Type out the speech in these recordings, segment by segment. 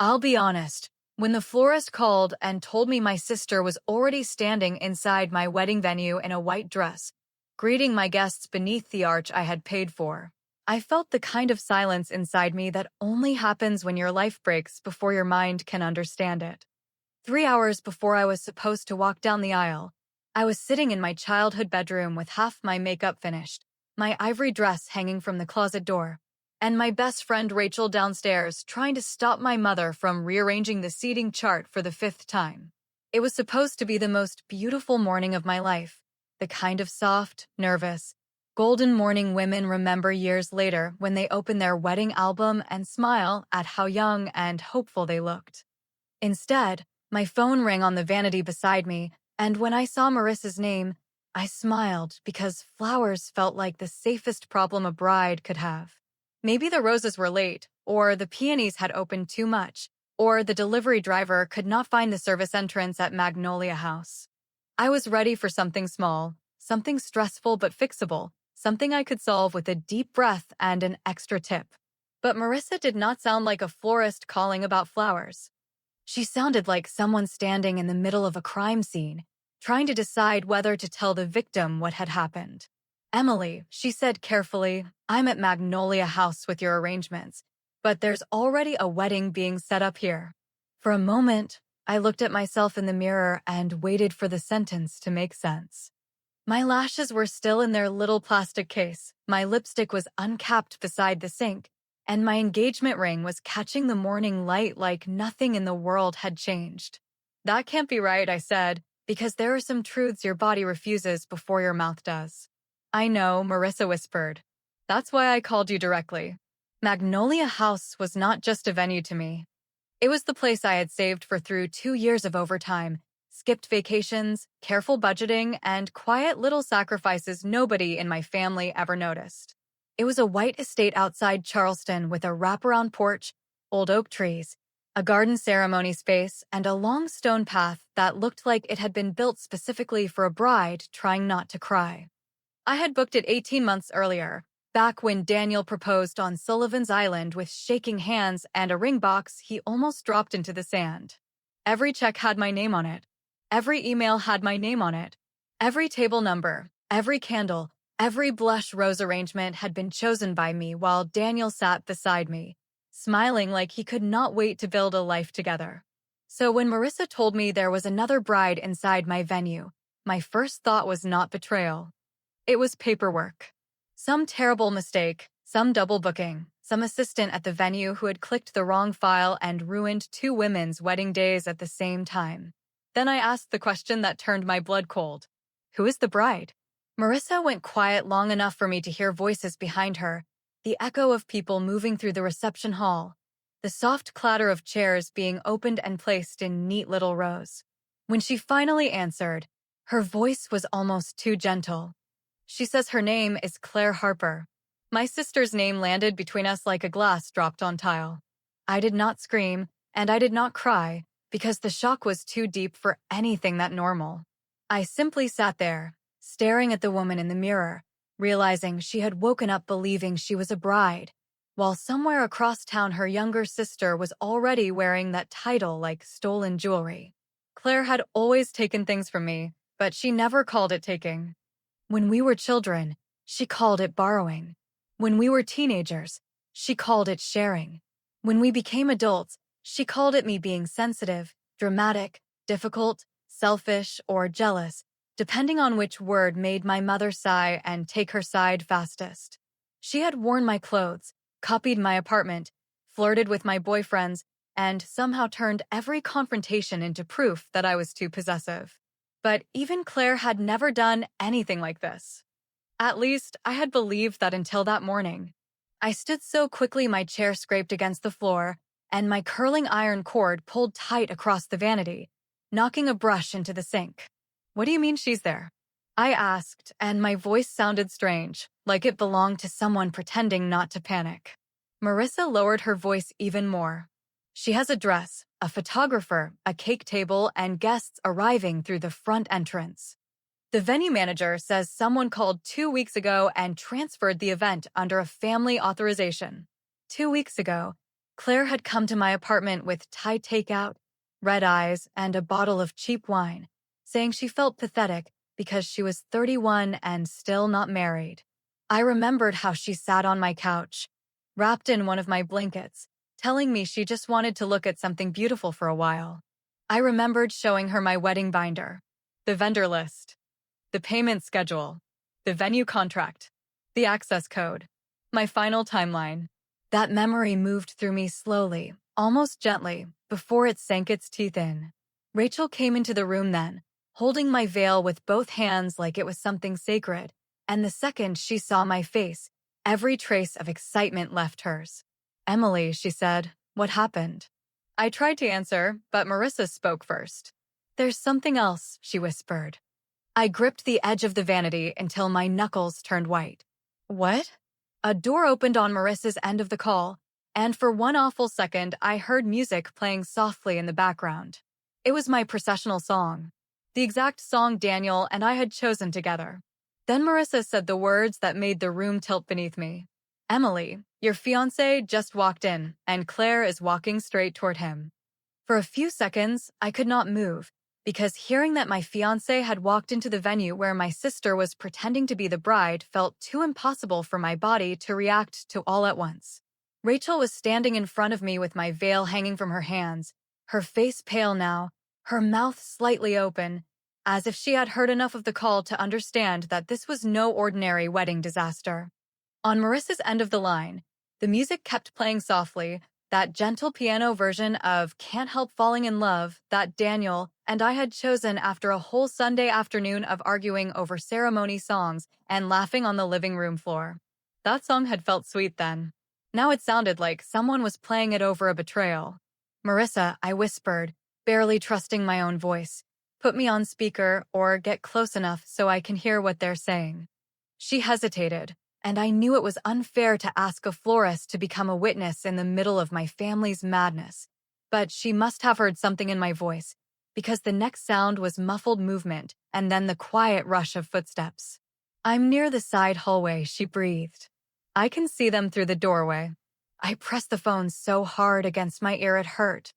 I'll be honest, when the florist called and told me my sister was already standing inside my wedding venue in a white dress, greeting my guests beneath the arch I had paid for, I felt the kind of silence inside me that only happens when your life breaks before your mind can understand it. 3 hours before I was supposed to walk down the aisle, I was sitting in my childhood bedroom with half my makeup finished, my ivory dress hanging from the closet door, and my best friend Rachel downstairs trying to stop my mother from rearranging the seating chart for the fifth time. It was supposed to be the most beautiful morning of my life, the kind of soft, nervous, golden morning women remember years later when they open their wedding album and smile at how young and hopeful they looked. Instead, my phone rang on the vanity beside me, and when I saw Marissa's name, I smiled because flowers felt like the safest problem a bride could have. Maybe the roses were late, or the peonies had opened too much, or the delivery driver could not find the service entrance at Magnolia House. I was ready for something small, something stressful but fixable, something I could solve with a deep breath and an extra tip. But Marissa did not sound like a florist calling about flowers. She sounded like someone standing in the middle of a crime scene, trying to decide whether to tell the victim what had happened. "Emily," she said carefully, "I'm at Magnolia House with your arrangements, but there's already a wedding being set up here." For a moment, I looked at myself in the mirror and waited for the sentence to make sense. My lashes were still in their little plastic case, my lipstick was uncapped beside the sink, and my engagement ring was catching the morning light like nothing in the world had changed. "That can't be right," I said, "because there are some truths your body refuses before your mouth does." "I know," Marissa whispered. "That's why I called you directly." Magnolia House was not just a venue to me. It was the place I had saved for through 2 years of overtime, skipped vacations, careful budgeting, and quiet little sacrifices nobody in my family ever noticed. It was a white estate outside Charleston with a wraparound porch, old oak trees, a garden ceremony space, and a long stone path that looked like it had been built specifically for a bride trying not to cry. I had booked it 18 months earlier, back when Daniel proposed on Sullivan's Island with shaking hands and a ring box he almost dropped into the sand. Every check had my name on it. Every email had my name on it. Every table number, every candle, every blush rose arrangement had been chosen by me while Daniel sat beside me, smiling like he could not wait to build a life together. So when Marissa told me there was another bride inside my venue, my first thought was not betrayal. It was paperwork. Some terrible mistake, some double booking, some assistant at the venue who had clicked the wrong file and ruined 2 women's wedding days at the same time. Then I asked the question that turned my blood cold. Who is the bride? Marissa went quiet long enough for me to hear voices behind her, the echo of people moving through the reception hall, the soft clatter of chairs being opened and placed in neat little rows. When she finally answered, her voice was almost too gentle. She says her name is Claire Harper. My sister's name landed between us like a glass dropped on tile. I did not scream, and I did not cry, because the shock was too deep for anything that normal. I simply sat there, staring at the woman in the mirror, realizing she had woken up believing she was a bride, while somewhere across town her younger sister was already wearing that title like stolen jewelry. Claire had always taken things from me, but she never called it taking. When we were children, she called it borrowing. When we were teenagers, she called it sharing. When we became adults, she called it me being sensitive, dramatic, difficult, selfish, or jealous, depending on which word made my mother sigh and take her side fastest. She had worn my clothes, copied my apartment, flirted with my boyfriends, and somehow turned every confrontation into proof that I was too possessive. But even Claire had never done anything like this. At least, I had believed that until that morning. I stood so quickly my chair scraped against the floor, and my curling iron cord pulled tight across the vanity, knocking a brush into the sink. "What do you mean she's there?" I asked, and my voice sounded strange, like it belonged to someone pretending not to panic. Marissa lowered her voice even more. "She has a dress, a photographer, a cake table, and guests arriving through the front entrance. The venue manager says someone called 2 weeks ago and transferred the event under a family authorization." 2 weeks ago, Claire had come to my apartment with Thai takeout, red eyes, and a bottle of cheap wine, saying she felt pathetic because she was 31 and still not married. I remembered how she sat on my couch, wrapped in one of my blankets, telling me she just wanted to look at something beautiful for a while. I remembered showing her my wedding binder, the vendor list, the payment schedule, the venue contract, the access code, my final timeline. That memory moved through me slowly, almost gently, before it sank its teeth in. Rachel came into the room then, holding my veil with both hands like it was something sacred, and the second she saw my face, every trace of excitement left hers. "Emily," she said, "what happened?" I tried to answer, but Marissa spoke first. "There's something else," she whispered. I gripped the edge of the vanity until my knuckles turned white. "What?" A door opened on Marissa's end of the call, and for one awful second I heard music playing softly in the background. It was my processional song, the exact song Daniel and I had chosen together. Then Marissa said the words that made the room tilt beneath me. "Emily, your fiancé just walked in, and Claire is walking straight toward him." For a few seconds, I could not move, because hearing that my fiancé had walked into the venue where my sister was pretending to be the bride felt too impossible for my body to react to all at once. Rachel was standing in front of me with my veil hanging from her hands, her face pale now, her mouth slightly open, as if she had heard enough of the call to understand that this was no ordinary wedding disaster. On Marissa's end of the line, the music kept playing softly, that gentle piano version of "Can't Help Falling in Love" that Daniel and I had chosen after a whole Sunday afternoon of arguing over ceremony songs and laughing on the living room floor. That song had felt sweet then. Now it sounded like someone was playing it over a betrayal. "Marissa," I whispered, barely trusting my own voice. "Put me on speaker or get close enough so I can hear what they're saying." She hesitated, and I knew it was unfair to ask a florist to become a witness in the middle of my family's madness. But she must have heard something in my voice, because the next sound was muffled movement and then the quiet rush of footsteps. "I'm near the side hallway," she breathed. "I can see them through the doorway." I pressed the phone so hard against my ear it hurt.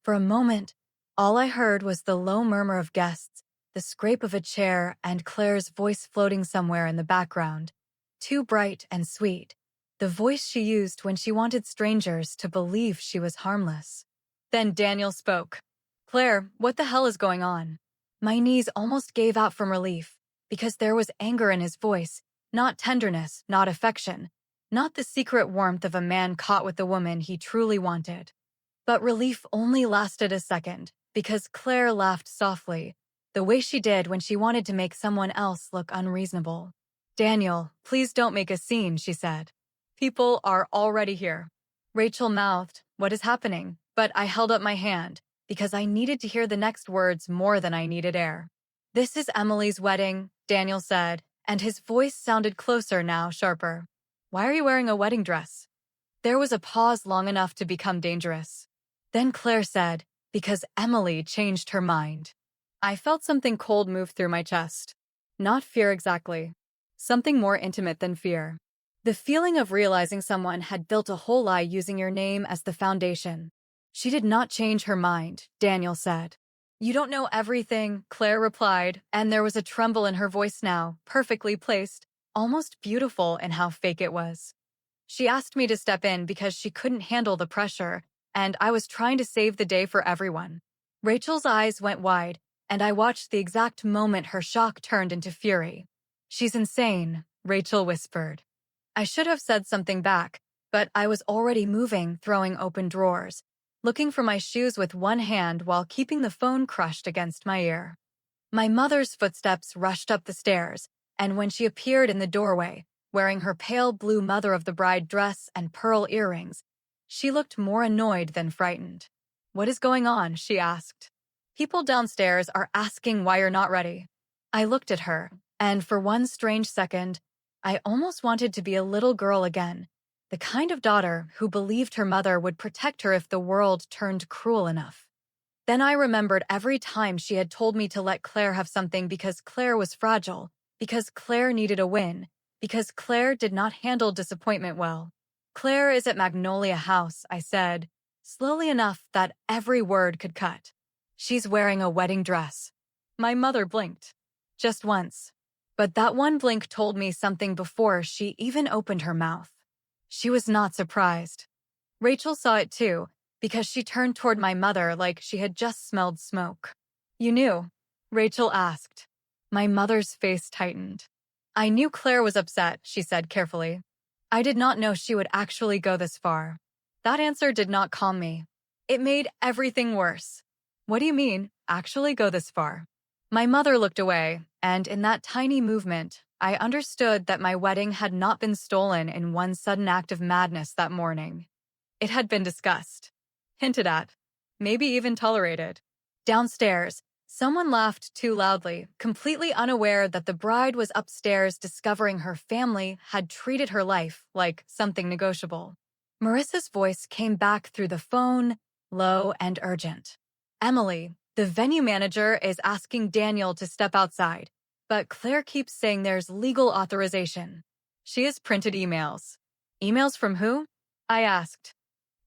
For a moment, all I heard was the low murmur of guests, the scrape of a chair, and Claire's voice floating somewhere in the background. Too bright and sweet, the voice she used when she wanted strangers to believe she was harmless. Then Daniel spoke. "Claire, what the hell is going on?" My knees almost gave out from relief, because there was anger in his voice, not tenderness, not affection, not the secret warmth of a man caught with the woman he truly wanted. But relief only lasted a second, because Claire laughed softly, the way she did when she wanted to make someone else look unreasonable. "Daniel, please don't make a scene," she said. "People are already here." Rachel mouthed, "What is happening?" But I held up my hand, because I needed to hear the next words more than I needed air. "This is Emily's wedding," Daniel said, and his voice sounded closer now, sharper. "Why are you wearing a wedding dress?" There was a pause long enough to become dangerous. Then Claire said, "Because Emily changed her mind." I felt something cold move through my chest. Not fear exactly. Something more intimate than fear. The feeling of realizing someone had built a whole lie using your name as the foundation. "She did not change her mind," Daniel said. "You don't know everything," Claire replied, and there was a tremble in her voice now, perfectly placed, almost beautiful in how fake it was. "She asked me to step in because she couldn't handle the pressure, and I was trying to save the day for everyone." Rachel's eyes went wide, and I watched the exact moment her shock turned into fury. "She's insane," Rachel whispered. I should have said something back, but I was already moving, throwing open drawers, looking for my shoes with one hand while keeping the phone crushed against my ear. My mother's footsteps rushed up the stairs, and when she appeared in the doorway, wearing her pale blue mother-of-the-bride dress and pearl earrings, she looked more annoyed than frightened. "What is going on?" she asked. "People downstairs are asking why you're not ready." I looked at her, and for one strange second, I almost wanted to be a little girl again, the kind of daughter who believed her mother would protect her if the world turned cruel enough. Then I remembered every time she had told me to let Claire have something because Claire was fragile, because Claire needed a win, because Claire did not handle disappointment well. Claire is at Magnolia House, I said, slowly enough that every word could cut. She's wearing a wedding dress. My mother blinked. Just once. But that one blink told me something before she even opened her mouth. She was not surprised. Rachel saw it too, because she turned toward my mother like she had just smelled smoke. "You knew?" Rachel asked. My mother's face tightened. "I knew Claire was upset," she said carefully. "I did not know she would actually go this far." That answer did not calm me. It made everything worse. "What do you mean, actually go this far?" My mother looked away, and in that tiny movement, I understood that my wedding had not been stolen in one sudden act of madness that morning. It had been discussed, hinted at, maybe even tolerated. Downstairs, someone laughed too loudly, completely unaware that the bride was upstairs discovering her family had treated her life like something negotiable. Marissa's voice came back through the phone, low and urgent. "Emily, the venue manager is asking Daniel to step outside, but Claire keeps saying there's legal authorization." She has printed emails. "Emails from who?" I asked.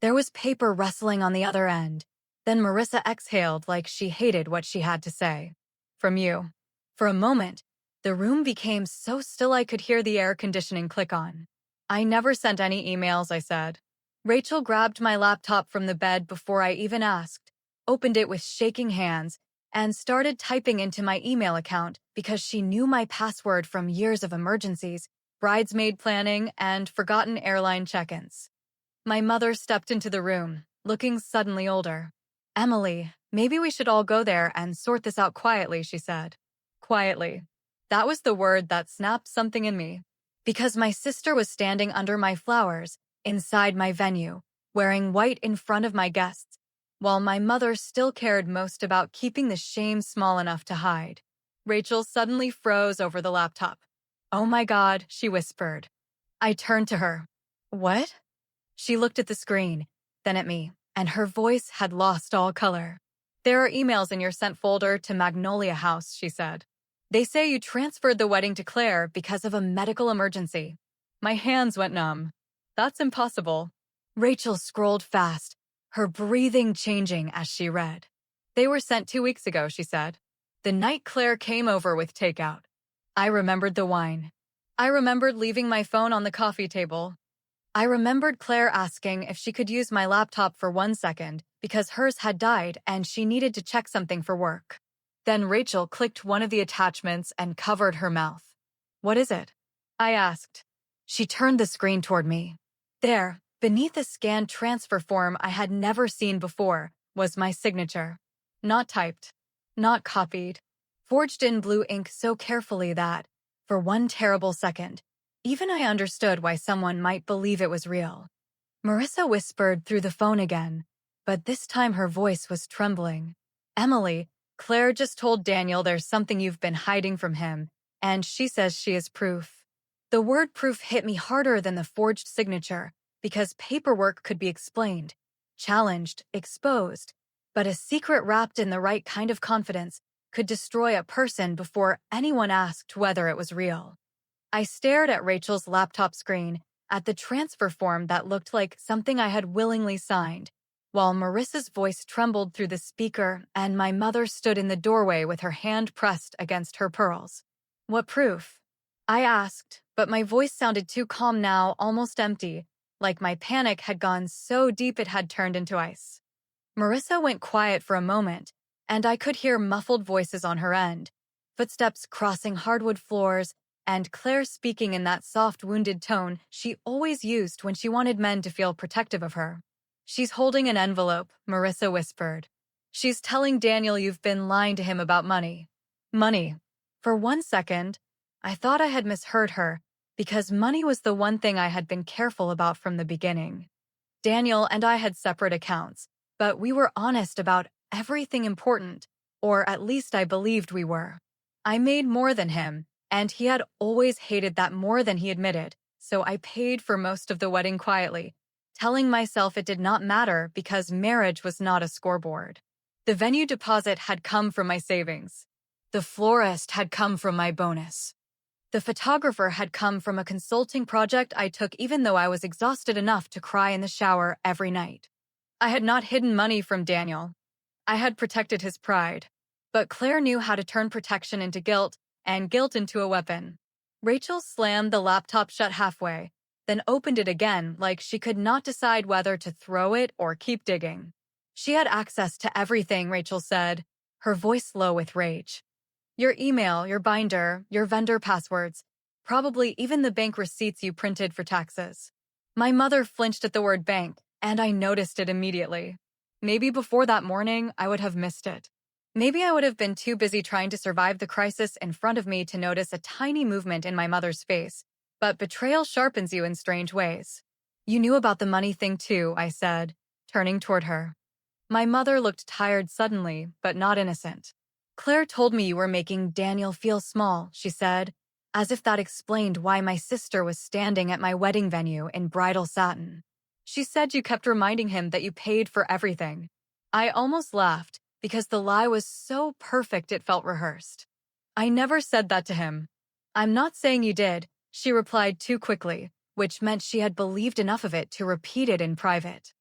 There was paper rustling on the other end. Then Marissa exhaled like she hated what she had to say. "From you." For a moment, the room became so still I could hear the air conditioning click on. "I never sent any emails," I said. Rachel grabbed my laptop from the bed before I even asked, opened it with shaking hands, and started typing into my email account because she knew my password from years of emergencies, bridesmaid planning, and forgotten airline check-ins. My mother stepped into the room, looking suddenly older. "Emily, maybe we should all go there and sort this out quietly," she said. Quietly. That was the word that snapped something in me. Because my sister was standing under my flowers, inside my venue, wearing white in front of my guests, while my mother still cared most about keeping the shame small enough to hide. Rachel suddenly froze over the laptop. "Oh my God," she whispered. I turned to her. "What?" She looked at the screen, then at me, and her voice had lost all color. "There are emails in your sent folder to Magnolia House," she said. "They say you transferred the wedding to Claire because of a medical emergency." My hands went numb. "That's impossible." Rachel scrolled fast, her breathing changing as she read. "They were sent 2 weeks ago," she said. "The night Claire came over with takeout." I remembered the wine. I remembered leaving my phone on the coffee table. I remembered Claire asking if she could use my laptop for 1 second because hers had died and she needed to check something for work. Then Rachel clicked one of the attachments and covered her mouth. "What is it?" I asked. She turned the screen toward me. There, beneath a scanned transfer form I had never seen before, was my signature. Not typed. Not copied. Forged in blue ink so carefully that, for one terrible second, even I understood why someone might believe it was real. Marissa whispered through the phone again, but this time her voice was trembling. "Emily, Claire just told Daniel there's something you've been hiding from him, and she says she is proof." The word proof hit me harder than the forged signature, because paperwork could be explained, challenged, exposed, but a secret wrapped in the right kind of confidence could destroy a person before anyone asked whether it was real. I stared at Rachel's laptop screen, at the transfer form that looked like something I had willingly signed, while Marissa's voice trembled through the speaker and my mother stood in the doorway with her hand pressed against her pearls. "What proof?" I asked, but my voice sounded too calm now, almost empty, like my panic had gone so deep it had turned into ice. Marissa went quiet for a moment, and I could hear muffled voices on her end, footsteps crossing hardwood floors, and Claire speaking in that soft, wounded tone she always used when she wanted men to feel protective of her. "She's holding an envelope," Marissa whispered. "She's telling Daniel you've been lying to him about money." Money. For 1 second, I thought I had misheard her, because money was the one thing I had been careful about from the beginning. Daniel and I had separate accounts, but we were honest about everything important, or at least I believed we were. I made more than him, and he had always hated that more than he admitted, so I paid for most of the wedding quietly, telling myself it did not matter because marriage was not a scoreboard. The venue deposit had come from my savings. The florist had come from my bonus. The photographer had come from a consulting project I took even though I was exhausted enough to cry in the shower every night. I had not hidden money from Daniel. I had protected his pride. But Claire knew how to turn protection into guilt and guilt into a weapon. Rachel slammed the laptop shut halfway, then opened it again like she could not decide whether to throw it or keep digging. She had access to everything, Rachel said, her voice low with rage. Your email, your binder, your vendor passwords, probably even the bank receipts you printed for taxes. My mother flinched at the word bank, and I noticed it immediately. Maybe before that morning, I would have missed it. Maybe I would have been too busy trying to survive the crisis in front of me to notice a tiny movement in my mother's face, but betrayal sharpens you in strange ways. You knew about the money thing too, I said, turning toward her. My mother looked tired suddenly, but not innocent. Claire told me you were making Daniel feel small, she said, as if that explained why my sister was standing at my wedding venue in bridal satin. She said you kept reminding him that you paid for everything. I almost laughed, because the lie was so perfect it felt rehearsed. I never said that to him. I'm not saying you did, she replied too quickly, which meant she had believed enough of it to repeat it in private.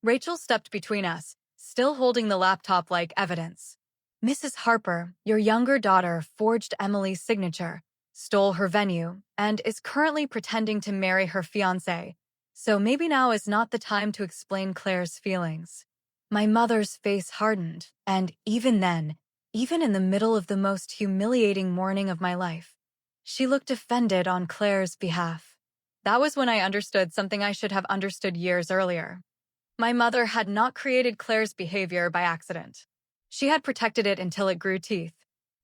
Rachel stepped between us, still holding the laptop like evidence. Mrs. Harper, your younger daughter, forged Emily's signature, stole her venue, and is currently pretending to marry her fiancé. So maybe now is not the time to explain Claire's feelings. My mother's face hardened, and even then, even in the middle of the most humiliating morning of my life, she looked offended on Claire's behalf. That was when I understood something I should have understood years earlier. My mother had not created Claire's behavior by accident. She had protected it until it grew teeth.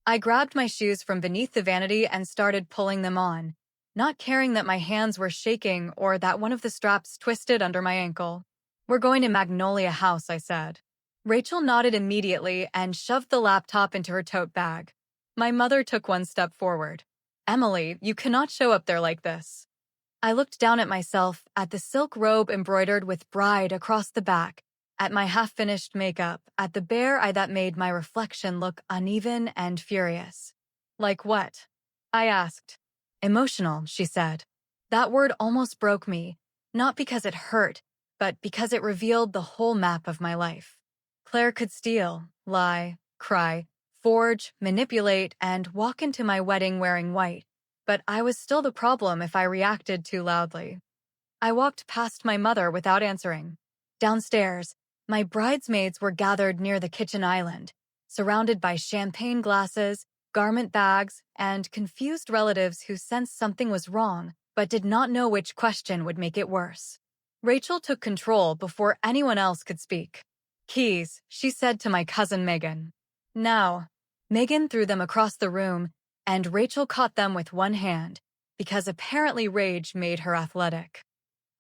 I grabbed my shoes from beneath the vanity and started pulling them on, not caring that my hands were shaking or that one of the straps twisted under my ankle. We're going to Magnolia House, I said. Rachel nodded immediately and shoved the laptop into her tote bag. My mother took one step forward. Emily, you cannot show up there like this. I looked down at myself, at the silk robe embroidered with bride across the back, at my half-finished makeup, at the bare eye that made my reflection look uneven and furious. Like what? I asked. Emotional, she said. That word almost broke me, not because it hurt, but because it revealed the whole map of my life. Claire could steal, lie, cry, forge, manipulate, and walk into my wedding wearing white, but I was still the problem if I reacted too loudly. I walked past my mother without answering. Downstairs, my bridesmaids were gathered near the kitchen island, surrounded by champagne glasses, garment bags, and confused relatives who sensed something was wrong but did not know which question would make it worse. Rachel took control before anyone else could speak. Keys, she said to my cousin Megan. Now. Megan threw them across the room, and Rachel caught them with one hand, because apparently rage made her athletic.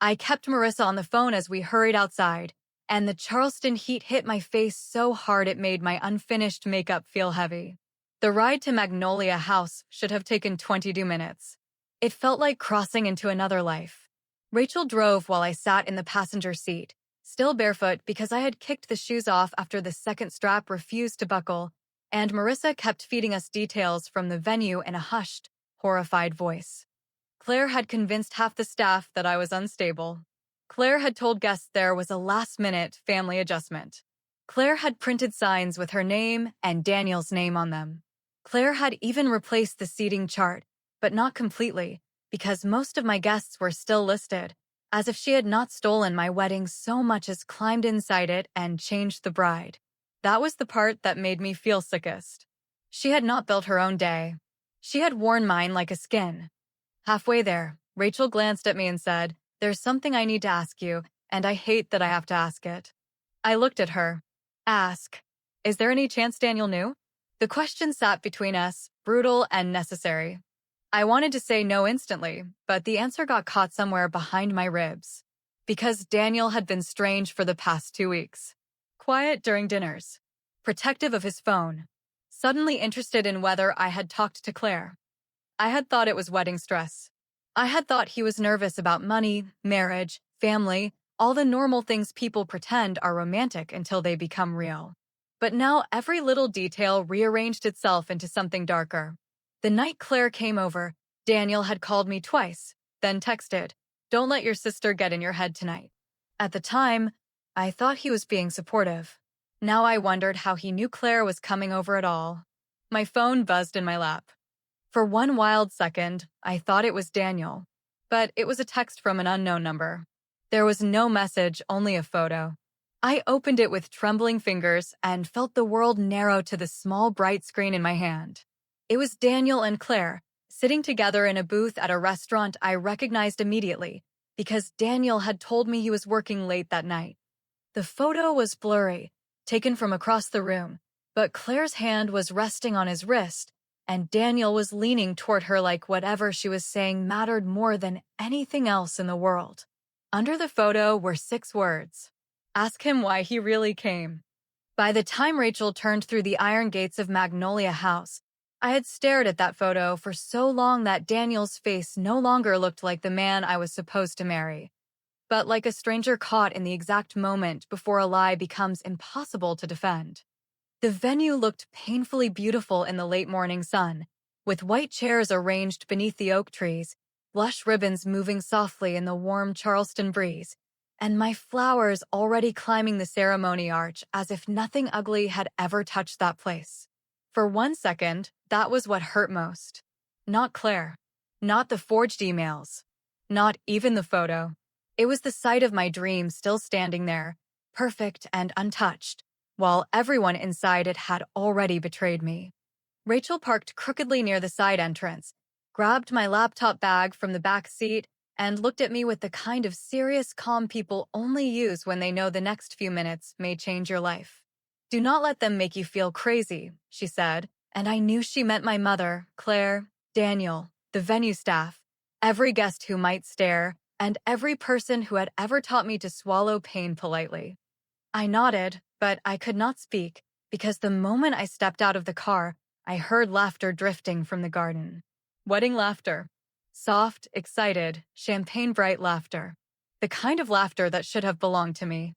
I kept Marissa on the phone as we hurried outside, and the Charleston heat hit my face so hard it made my unfinished makeup feel heavy. The ride to Magnolia House should have taken 22 minutes. It felt like crossing into another life. Rachel drove while I sat in the passenger seat, still barefoot because I had kicked the shoes off after the second strap refused to buckle, and Marissa kept feeding us details from the venue in a hushed, horrified voice. Claire had convinced half the staff that I was unstable. Claire had told guests there was a last-minute family adjustment. Claire had printed signs with her name and Daniel's name on them. Claire had even replaced the seating chart, but not completely, because most of my guests were still listed, as if she had not stolen my wedding so much as climbed inside it and changed the bride. That was the part that made me feel sickest. She had not built her own day. She had worn mine like a skin. Halfway there, Rachel glanced at me and said, "There's something I need to ask you, and I hate that I have to ask it." I looked at her. Ask. Is there any chance Daniel knew? The question sat between us, brutal and necessary. I wanted to say no instantly, but the answer got caught somewhere behind my ribs. Because Daniel had been strange for the past 2 weeks. Quiet during dinners. Protective of his phone. Suddenly interested in whether I had talked to Claire. I had thought it was wedding stress. I had thought he was nervous about money, marriage, family, all the normal things people pretend are romantic until they become real. But now every little detail rearranged itself into something darker. The night Claire came over, Daniel had called me twice, then texted, "Don't let your sister get in your head tonight." At the time, I thought he was being supportive. Now I wondered how he knew Claire was coming over at all. My phone buzzed in my lap. For one wild second, I thought it was Daniel, but it was a text from an unknown number. There was no message, only a photo. I opened it with trembling fingers and felt the world narrow to the small bright screen in my hand. It was Daniel and Claire, sitting together in a booth at a restaurant I recognized immediately, because Daniel had told me he was working late that night. The photo was blurry, taken from across the room, but Claire's hand was resting on his wrist, and Daniel was leaning toward her like whatever she was saying mattered more than anything else in the world. Under the photo were 6 words. Ask him why he really came. By the time Rachel turned through the iron gates of Magnolia House, I had stared at that photo for so long that Daniel's face no longer looked like the man I was supposed to marry, but like a stranger caught in the exact moment before a lie becomes impossible to defend. The venue looked painfully beautiful in the late morning sun, with white chairs arranged beneath the oak trees, blush ribbons moving softly in the warm Charleston breeze, and my flowers already climbing the ceremony arch as if nothing ugly had ever touched that place. For one second, that was what hurt most. Not Claire. Not the forged emails. Not even the photo. It was the sight of my dream still standing there, perfect and untouched, while everyone inside it had already betrayed me. Rachel parked crookedly near the side entrance, grabbed my laptop bag from the back seat, and looked at me with the kind of serious calm people only use when they know the next few minutes may change your life. "Do not let them make you feel crazy," she said, and I knew she meant my mother, Claire, Daniel, the venue staff, every guest who might stare, and every person who had ever taught me to swallow pain politely. I nodded, but I could not speak, because the moment I stepped out of the car, I heard laughter drifting from the garden. Wedding laughter. Soft, excited, champagne-bright laughter. The kind of laughter that should have belonged to me.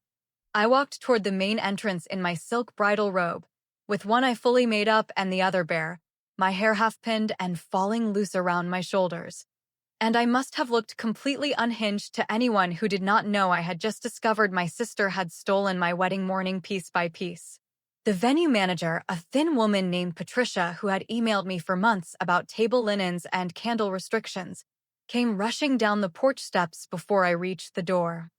I walked toward the main entrance in my silk bridal robe, with one eye fully made up and the other bare, my hair half-pinned and falling loose around my shoulders. And I must have looked completely unhinged to anyone who did not know I had just discovered my sister had stolen my wedding morning piece by piece. The venue manager, a thin woman named Patricia who had emailed me for months about table linens and candle restrictions, came rushing down the porch steps before I reached the door.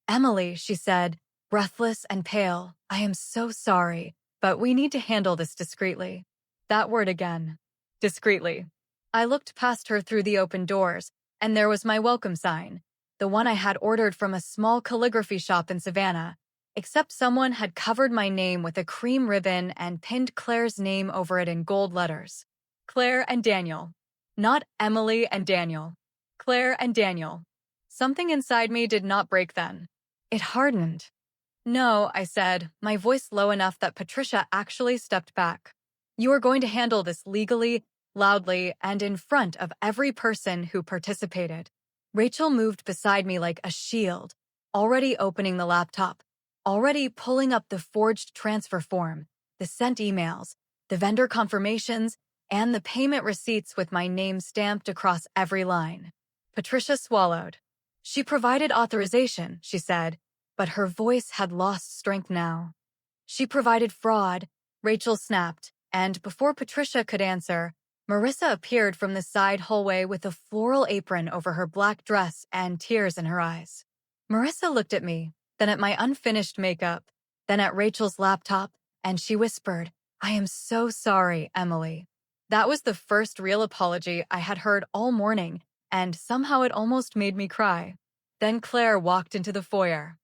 "Emily," she said, breathless and pale, "I am so sorry, but we need to handle this discreetly." That word again. Discreetly. I looked past her through the open doors, and there was my welcome sign, the one I had ordered from a small calligraphy shop in Savannah, except someone had covered my name with a cream ribbon and pinned Claire's name over it in gold letters. Claire and Daniel. Not Emily and Daniel. Claire and Daniel. Something inside me did not break then. It hardened. "No," I said, my voice low enough that Patricia actually stepped back. "You are going to handle this legally, loudly, and in front of every person who participated." Rachel moved beside me like a shield, already opening the laptop, already pulling up the forged transfer form, the sent emails, the vendor confirmations, and the payment receipts with my name stamped across every line. Patricia swallowed. "She provided authorization," she said, but her voice had lost strength now. "She provided fraud," Rachel snapped, and before Patricia could answer, Marissa appeared from the side hallway with a floral apron over her black dress and tears in her eyes. Marissa looked at me, then at my unfinished makeup, then at Rachel's laptop, and she whispered, "I am so sorry, Emily." That was the first real apology I had heard all morning, and somehow it almost made me cry. Then Claire walked into the foyer.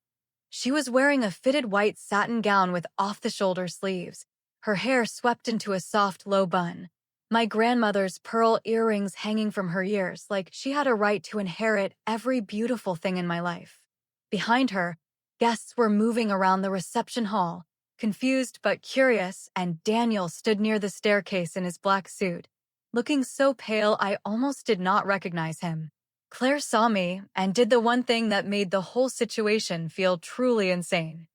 She was wearing a fitted white satin gown with off-the-shoulder sleeves, her hair swept into a soft, low bun, my grandmother's pearl earrings hanging from her ears like she had a right to inherit every beautiful thing in my life. Behind her, guests were moving around the reception hall, confused but curious, and Daniel stood near the staircase in his black suit, looking so pale I almost did not recognize him. Claire saw me and did the one thing that made the whole situation feel truly insane.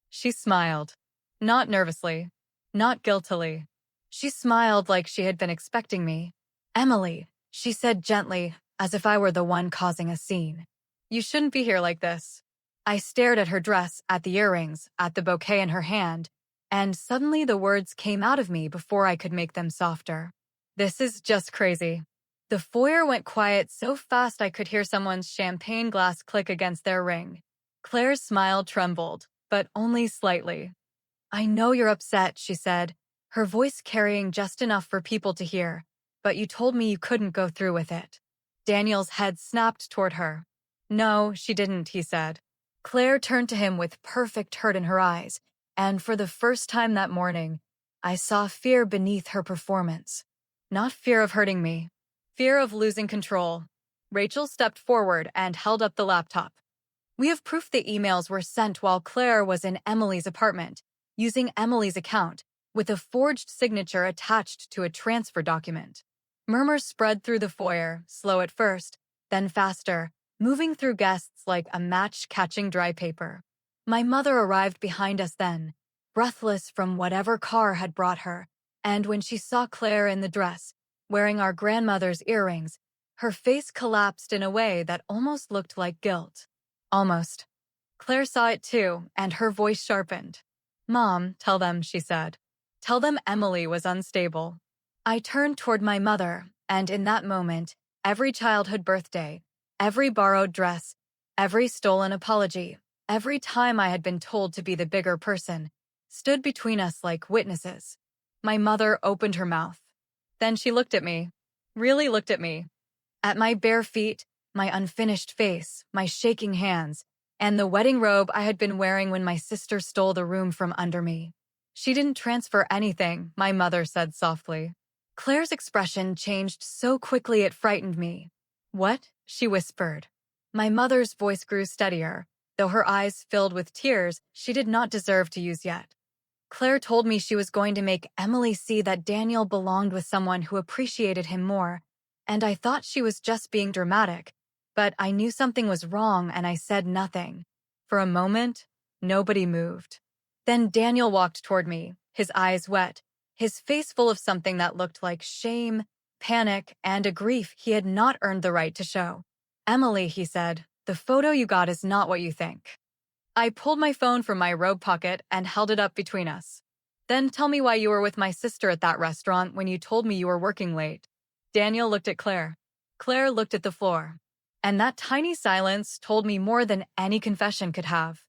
She smiled. Not nervously. Not guiltily. She smiled like she had been expecting me. "Emily, She said gently, as if I were the one causing a scene. You shouldn't be here like this. I stared at her dress, at the earrings, at the bouquet in her hand, and suddenly the words came out of me before I could make them softer. This is just crazy. The foyer went quiet so fast I could hear someone's champagne glass click against their ring. Claire's smile trembled, but only slightly. I know you're upset, she said, her voice carrying just enough for people to hear, but you told me you couldn't go through with it. Daniel's head snapped toward her. No, she didn't, he said. Claire turned to him with perfect hurt in her eyes, and for the first time that morning, I saw fear beneath her performance. Not fear of hurting me, fear of losing control. Rachel stepped forward and held up the laptop. We have proof the emails were sent while Claire was in Emily's apartment, using Emily's account, with a forged signature attached to a transfer document. Murmurs spread through the foyer, slow at first, then faster, moving through guests like a match catching dry paper. My mother arrived behind us then, breathless from whatever car had brought her, and when she saw Claire in the dress, wearing our grandmother's earrings, her face collapsed in a way that almost looked like guilt. Almost. Claire saw it too, and her voice sharpened. Mom, tell them, she said. Tell them Emily was unstable. I turned toward my mother, and in that moment, every childhood birthday, every borrowed dress, every stolen apology, every time I had been told to be the bigger person, stood between us like witnesses. My mother opened her mouth. Then she looked at me. Really looked at me. At my bare feet, my unfinished face, my shaking hands, and the wedding robe I had been wearing when my sister stole the room from under me. She didn't transfer anything, my mother said softly. Claire's expression changed so quickly it frightened me. What? She whispered. My mother's voice grew steadier, though her eyes filled with tears she did not deserve to use yet. Claire told me she was going to make Emily see that Daniel belonged with someone who appreciated him more, and I thought she was just being dramatic, but I knew something was wrong and I said nothing. For a moment, nobody moved. Then Daniel walked toward me, his eyes wet, his face full of something that looked like shame, panic, and a grief he had not earned the right to show. Emily, he said, the photo you got is not what you think. I pulled my phone from my robe pocket and held it up between us. Then tell me why you were with my sister at that restaurant when you told me you were working late. Daniel looked at Claire. Claire looked at the floor. And that tiny silence told me more than any confession could have.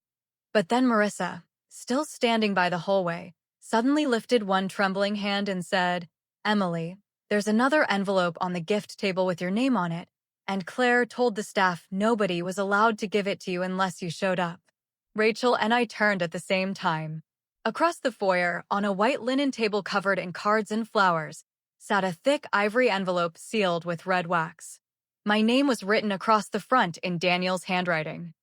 But then Marissa, still standing by the hallway, suddenly lifted one trembling hand and said, Emily, there's another envelope on the gift table with your name on it, and Claire told the staff nobody was allowed to give it to you unless you showed up. Rachel and I turned at the same time. Across the foyer, on a white linen table covered in cards and flowers, sat a thick ivory envelope sealed with red wax. My name was written across the front in Daniel's handwriting.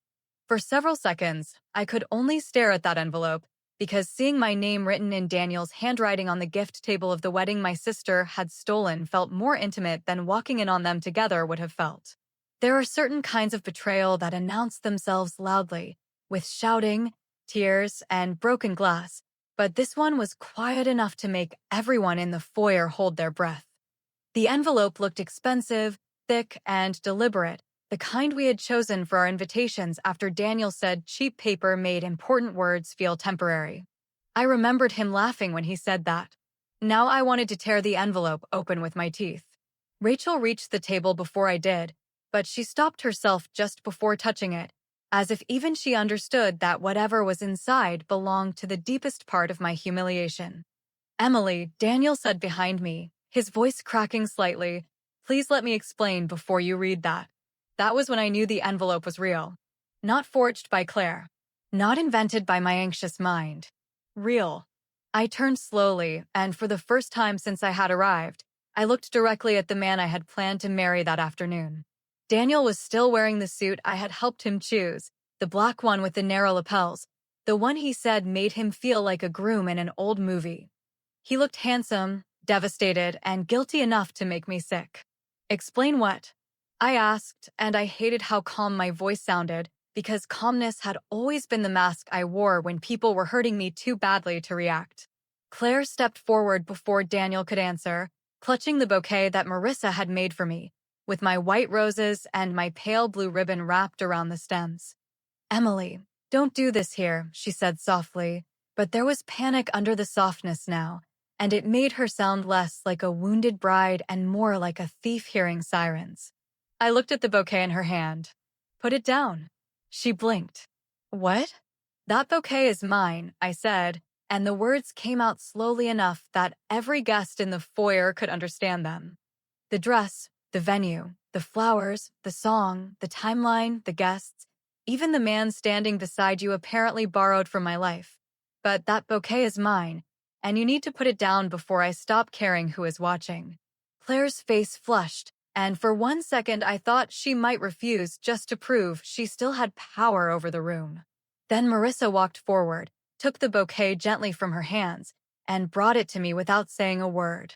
For several seconds, I could only stare at that envelope because seeing my name written in Daniel's handwriting on the gift table of the wedding my sister had stolen felt more intimate than walking in on them together would have felt. There are certain kinds of betrayal that announce themselves loudly, with shouting, tears, and broken glass, but this one was quiet enough to make everyone in the foyer hold their breath. The envelope looked expensive, thick, and deliberate, the kind we had chosen for our invitations after Daniel said cheap paper made important words feel temporary. I remembered him laughing when he said that. Now I wanted to tear the envelope open with my teeth. Rachel reached the table before I did, but she stopped herself just before touching it, as if even she understood that whatever was inside belonged to the deepest part of my humiliation. Emily, Daniel said behind me, his voice cracking slightly, please let me explain before you read that. That was when I knew the envelope was real. Not forged by Claire. Not invented by my anxious mind. Real. I turned slowly, and for the first time since I had arrived, I looked directly at the man I had planned to marry that afternoon. Daniel was still wearing the suit I had helped him choose, the black one with the narrow lapels, the one he said made him feel like a groom in an old movie. He looked handsome, devastated, and guilty enough to make me sick. Explain what? I asked, and I hated how calm my voice sounded, because calmness had always been the mask I wore when people were hurting me too badly to react. Claire stepped forward before Daniel could answer, clutching the bouquet that Marissa had made for me, with my white roses and my pale blue ribbon wrapped around the stems. "Emily, don't do this here," she said softly, but there was panic under the softness now, and it made her sound less like a wounded bride and more like a thief hearing sirens. I looked at the bouquet in her hand. "Put it down." She blinked. "What?" "That bouquet is mine," I said, and the words came out slowly enough that every guest in the foyer could understand them. The dress, the venue, the flowers, the song, the timeline, the guests, even the man standing beside you apparently borrowed from my life. But that bouquet is mine, and you need to put it down before I stop caring who is watching. Claire's face flushed, and for 1 second I thought she might refuse just to prove she still had power over the room. Then Marissa walked forward, took the bouquet gently from her hands, and brought it to me without saying a word.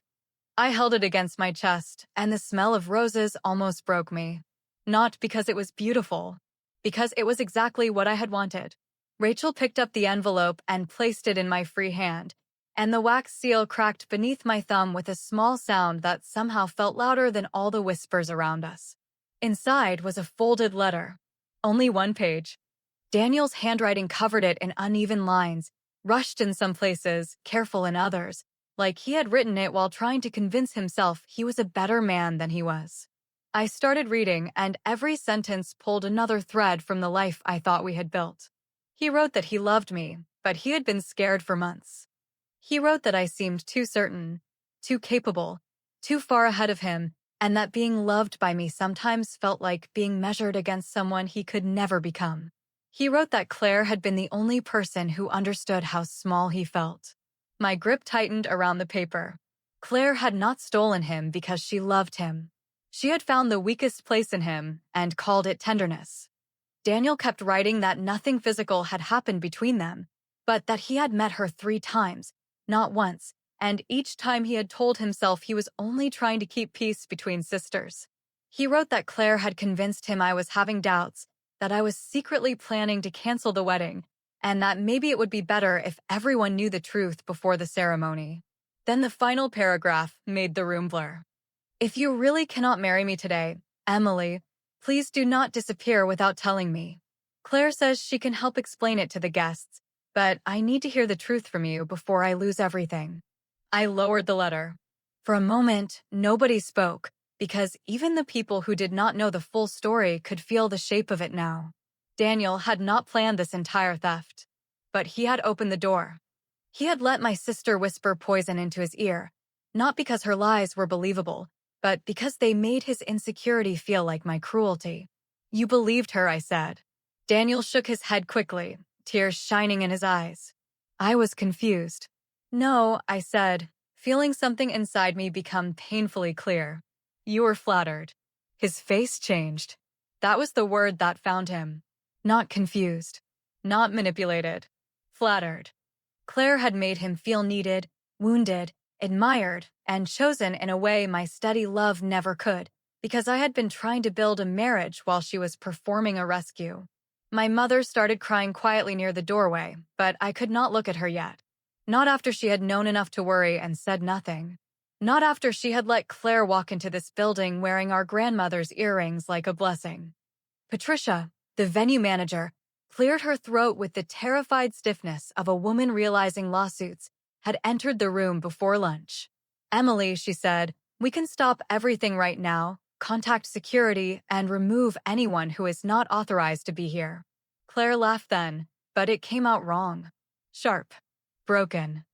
I held it against my chest, and the smell of roses almost broke me. Not because it was beautiful, because it was exactly what I had wanted. Rachel picked up the envelope and placed it in my free hand, and the wax seal cracked beneath my thumb with a small sound that somehow felt louder than all the whispers around us. Inside was a folded letter. Only 1 page. Daniel's handwriting covered it in uneven lines, rushed in some places, careful in others, like he had written it while trying to convince himself he was a better man than he was. I started reading, and every sentence pulled another thread from the life I thought we had built. He wrote that he loved me, but he had been scared for months. He wrote that I seemed too certain, too capable, too far ahead of him, and that being loved by me sometimes felt like being measured against someone he could never become. He wrote that Claire had been the only person who understood how small he felt. My grip tightened around the paper. Claire had not stolen him because she loved him. She had found the weakest place in him and called it tenderness. Daniel kept writing that nothing physical had happened between them, but that he had met her 3 times, not once, and each time he had told himself he was only trying to keep peace between sisters. He wrote that Claire had convinced him I was having doubts, that I was secretly planning to cancel the wedding, and that maybe it would be better if everyone knew the truth before the ceremony. Then the final paragraph made the room blur. "If you really cannot marry me today, Emily, please do not disappear without telling me. Claire says she can help explain it to the guests, but I need to hear the truth from you before I lose everything." I lowered the letter. For a moment, nobody spoke, because even the people who did not know the full story could feel the shape of it now. Daniel had not planned this entire theft, but he had opened the door. He had let my sister whisper poison into his ear, not because her lies were believable, but because they made his insecurity feel like my cruelty. "You believed her," I said. Daniel shook his head quickly, tears shining in his eyes. I was confused. "No," I said, feeling something inside me become painfully clear. "You were flattered." His face changed. That was the word that found him. Not confused. Not manipulated. Flattered. Claire had made him feel needed, wounded, admired, and chosen in a way my steady love never could, because I had been trying to build a marriage while she was performing a rescue. My mother started crying quietly near the doorway, but I could not look at her yet. Not after she had known enough to worry and said nothing. Not after she had let Claire walk into this building wearing our grandmother's earrings like a blessing. Patricia, the venue manager, cleared her throat with the terrified stiffness of a woman realizing lawsuits had entered the room before lunch. "Emily," she said, "we can stop everything right now, contact security, and remove anyone who is not authorized to be here." Claire laughed then, but it came out wrong. Sharp. Broken.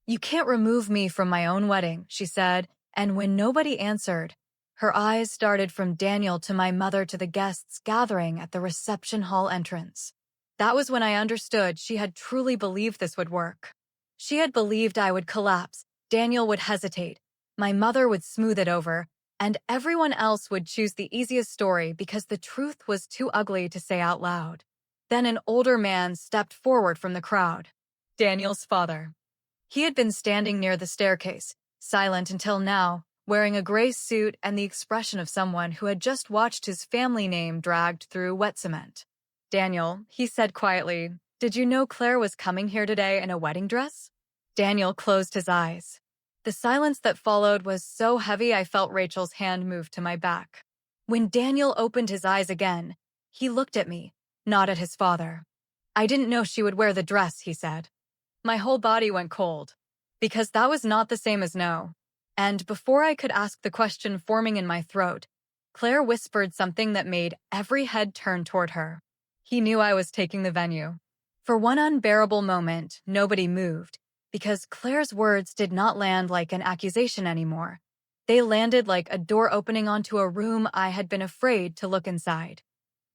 "You can't remove me from my own wedding," she said, and when nobody answered, her eyes darted from Daniel to my mother to the guests gathering at the reception hall entrance. That was when I understood she had truly believed this would work. She had believed I would collapse, Daniel would hesitate, my mother would smooth it over, and everyone else would choose the easiest story because the truth was too ugly to say out loud. Then an older man stepped forward from the crowd. Daniel's father. He had been standing near the staircase, silent until now, wearing a gray suit and the expression of someone who had just watched his family name dragged through wet cement. "Daniel," he said quietly, "did you know Claire was coming here today in a wedding dress?" Daniel closed his eyes. The silence that followed was so heavy I felt Rachel's hand move to my back. When Daniel opened his eyes again, he looked at me, not at his father. "I didn't know she would wear the dress," he said. My whole body went cold, because that was not the same as no. And before I could ask the question forming in my throat, Claire whispered something that made every head turn toward her. He knew I was taking the venue. For one unbearable moment, nobody moved, because Claire's words did not land like an accusation anymore. They landed like a door opening onto a room I had been afraid to look inside.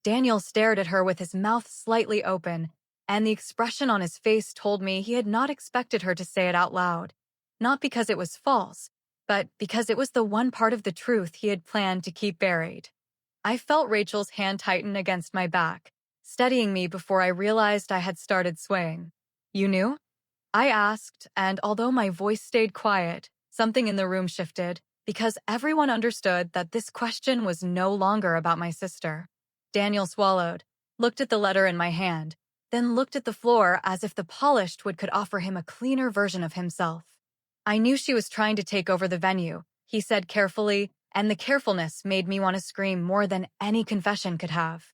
Daniel stared at her with his mouth slightly open, and the expression on his face told me he had not expected her to say it out loud. Not because it was false, but because it was the one part of the truth he had planned to keep buried. I felt Rachel's hand tighten against my back, steadying me before I realized I had started swaying. "You knew?" I asked, and although my voice stayed quiet, something in the room shifted, because everyone understood that this question was no longer about my sister. Daniel swallowed, looked at the letter in my hand, then looked at the floor as if the polished wood could offer him a cleaner version of himself. "I knew she was trying to take over the venue," he said carefully, and the carefulness made me want to scream more than any confession could have.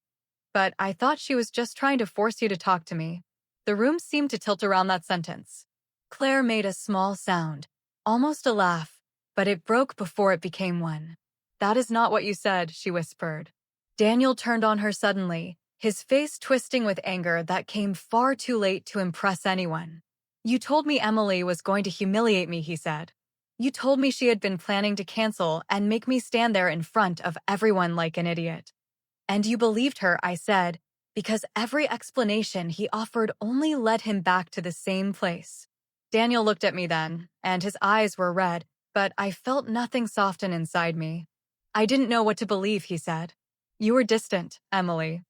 "But I thought she was just trying to force you to talk to me." The room seemed to tilt around that sentence. Claire made a small sound, almost a laugh, but it broke before it became one. "That is not what you said," she whispered. Daniel turned on her suddenly, his face twisting with anger that came far too late to impress anyone. "You told me Emily was going to humiliate me," he said. "You told me she had been planning to cancel and make me stand there in front of everyone like an idiot. And you believed her," I said, because every explanation he offered only led him back to the same place. Daniel looked at me then, and his eyes were red, but I felt nothing soften inside me. "I didn't know what to believe," he said. "You were distant, Emily."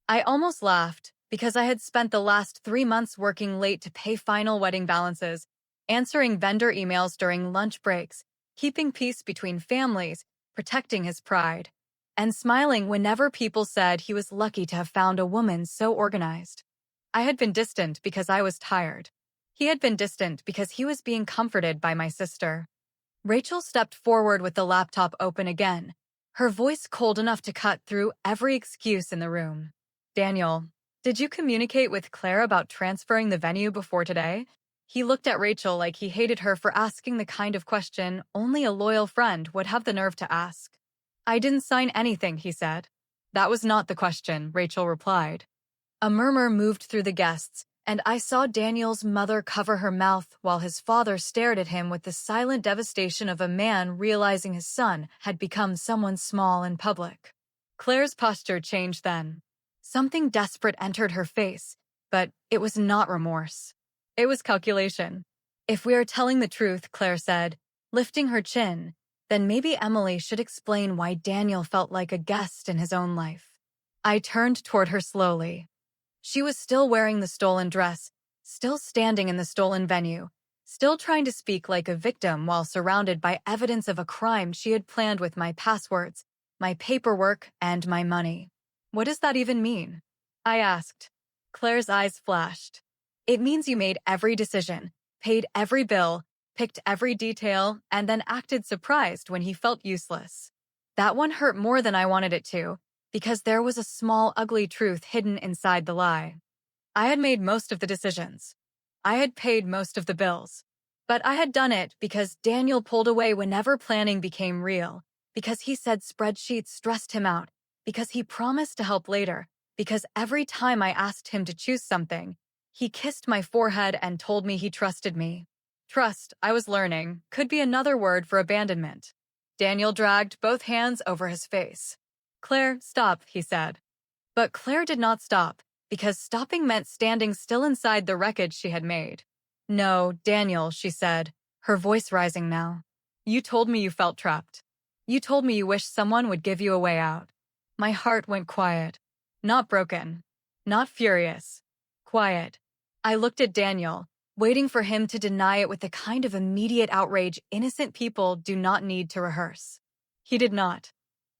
I almost laughed, because I had spent the last 3 months working late to pay final wedding balances, answering vendor emails during lunch breaks, keeping peace between families, protecting his pride, and smiling whenever people said he was lucky to have found a woman so organized. I had been distant because I was tired. He had been distant because he was being comforted by my sister. Rachel stepped forward with the laptop open again, her voice cold enough to cut through every excuse in the room. "Daniel, did you communicate with Claire about transferring the venue before today?" He looked at Rachel like he hated her for asking the kind of question only a loyal friend would have the nerve to ask. "I didn't sign anything," he said. "That was not the question," Rachel replied. A murmur moved through the guests, and I saw Daniel's mother cover her mouth while his father stared at him with the silent devastation of a man realizing his son had become someone small in public. Claire's posture changed then. Something desperate entered her face, but it was not remorse. It was calculation. "If we are telling the truth," Claire said, lifting her chin, "then maybe Emily should explain why Daniel felt like a guest in his own life." I turned toward her slowly. She was still wearing the stolen dress, still standing in the stolen venue, still trying to speak like a victim while surrounded by evidence of a crime she had planned with my passwords, my paperwork, and my money. "What does that even mean?" I asked. Claire's eyes flashed. "It means you made every decision, paid every bill, picked every detail, and then acted surprised when he felt useless." That one hurt more than I wanted it to, because there was a small, ugly truth hidden inside the lie. I had made most of the decisions. I had paid most of the bills. But I had done it because Daniel pulled away whenever planning became real, because he said spreadsheets stressed him out, because he promised to help later, because every time I asked him to choose something, he kissed my forehead and told me he trusted me. Trust, I was learning, could be another word for abandonment. Daniel dragged both hands over his face. "Claire, stop," he said. But Claire did not stop, because stopping meant standing still inside the wreckage she had made. "No, Daniel," she said, her voice rising now. "You told me you felt trapped. You told me you wished someone would give you a way out." My heart went quiet. Not broken. Not furious. Quiet. I looked at Daniel, waiting for him to deny it with the kind of immediate outrage innocent people do not need to rehearse. He did not.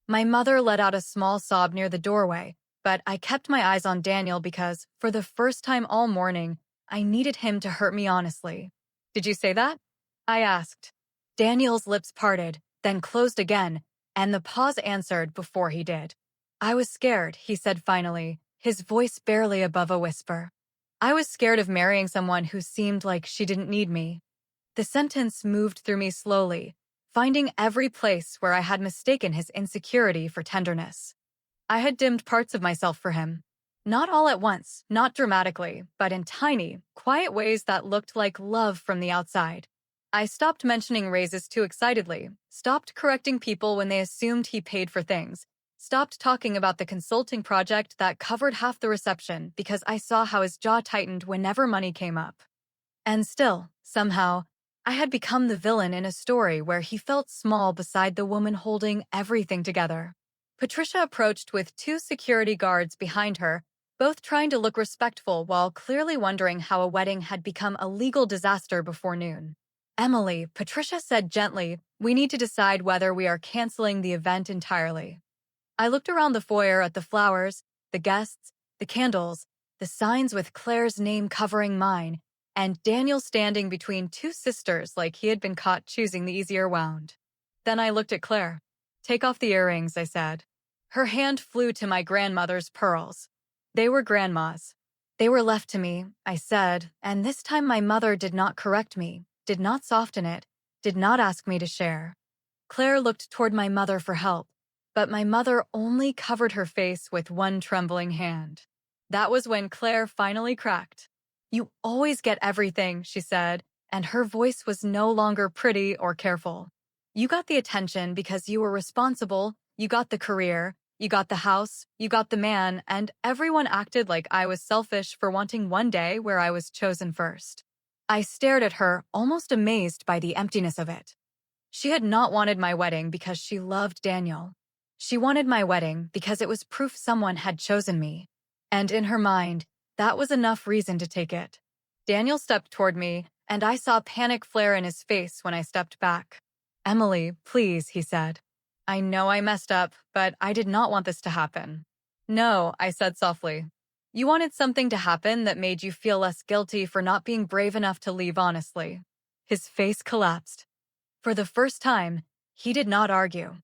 My mother let out a small sob near the doorway, but I kept my eyes on Daniel because, for the first time all morning, I needed him to hurt me honestly. "Did you say that?" I asked. Daniel's lips parted, then closed again, and the pause answered before he did. I was scared, he said finally, his voice barely above a whisper. I was scared of marrying someone who seemed like she didn't need me. The sentence moved through me slowly, finding every place where I had mistaken his insecurity for tenderness. I had dimmed parts of myself for him. Not all at once, not dramatically, but in tiny, quiet ways that looked like love from the outside. I stopped mentioning raises too excitedly, stopped correcting people when they assumed he paid for things, stopped talking about the consulting project that covered half the reception because I saw how his jaw tightened whenever money came up. And still, somehow, I had become the villain in a story where he felt small beside the woman holding everything together. Patricia approached with two security guards behind her, both trying to look respectful while clearly wondering how a wedding had become a legal disaster before noon. Emily, Patricia said gently, we need to decide whether we are canceling the event entirely. I looked around the foyer at the flowers, the guests, the candles, the signs with Claire's name covering mine, and Daniel standing between two sisters like he had been caught choosing the easier wound. Then I looked at Claire. Take off the earrings, I said. Her hand flew to my grandmother's pearls. They were grandma's. They were left to me, I said, and this time my mother did not correct me, did not soften it, did not ask me to share. Claire looked toward my mother for help, but my mother only covered her face with one trembling hand. That was when Claire finally cracked. You always get everything, she said, and her voice was no longer pretty or careful. You got the attention because you were responsible, you got the career, you got the house, you got the man, and everyone acted like I was selfish for wanting one day where I was chosen first. I stared at her, almost amazed by the emptiness of it. She had not wanted my wedding because she loved Daniel. She wanted my wedding because it was proof someone had chosen me. And in her mind, that was enough reason to take it. Daniel stepped toward me, and I saw panic flare in his face when I stepped back. Emily, please, he said. I know I messed up, but I did not want this to happen. No, I said softly. You wanted something to happen that made you feel less guilty for not being brave enough to leave honestly. His face collapsed. For the first time, he did not argue.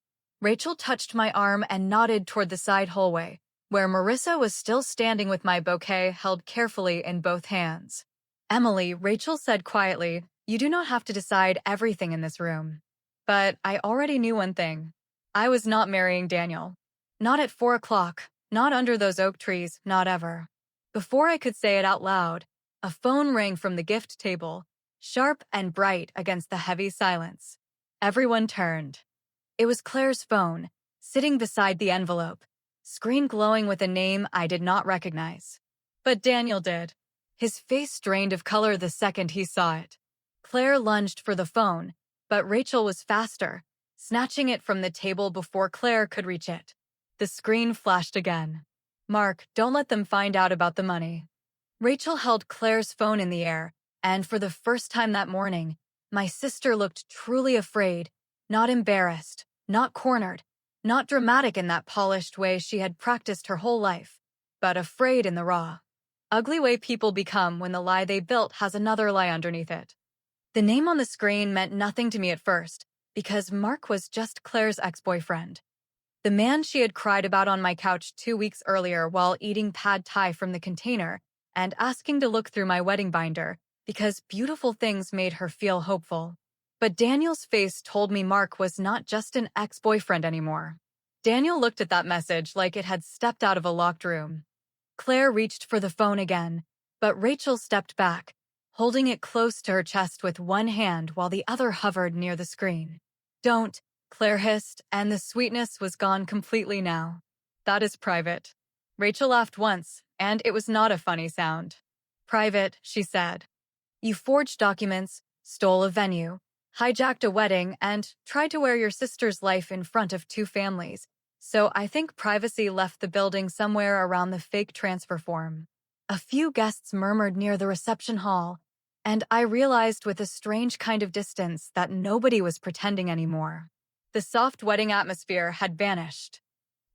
Rachel touched my arm and nodded toward the side hallway, where Marissa was still standing with my bouquet held carefully in both hands. Emily, Rachel said quietly, you do not have to decide everything in this room. But I already knew one thing. I was not marrying Daniel. Not at 4 o'clock, not under those oak trees, not ever. Before I could say it out loud, a phone rang from the gift table, sharp and bright against the heavy silence. Everyone turned. It was Claire's phone, sitting beside the envelope, screen glowing with a name I did not recognize. But Daniel did. His face drained of color the second he saw it. Claire lunged for the phone, but Rachel was faster, snatching it from the table before Claire could reach it. The screen flashed again. Mark, don't let them find out about the money. Rachel held Claire's phone in the air, and for the first time that morning, my sister looked truly afraid, not embarrassed, not cornered, not dramatic in that polished way she had practiced her whole life, but afraid in the raw, ugly way people become when the lie they built has another lie underneath it. The name on the screen meant nothing to me at first, because Mark was just Claire's ex-boyfriend. The man she had cried about on my couch 2 weeks earlier while eating pad thai from the container and asking to look through my wedding binder because beautiful things made her feel hopeful. But Daniel's face told me Mark was not just an ex-boyfriend anymore. Daniel looked at that message like it had stepped out of a locked room. Claire reached for the phone again, but Rachel stepped back, holding it close to her chest with one hand while the other hovered near the screen. Don't, Claire hissed, and the sweetness was gone completely now. That is private. Rachel laughed once, and it was not a funny sound. Private, she said. You forged documents, stole a venue, hijacked a wedding, and tried to wear your sister's life in front of 2 families. So I think privacy left the building somewhere around the fake transfer form. A few guests murmured near the reception hall, and I realized with a strange kind of distance that nobody was pretending anymore. The soft wedding atmosphere had vanished.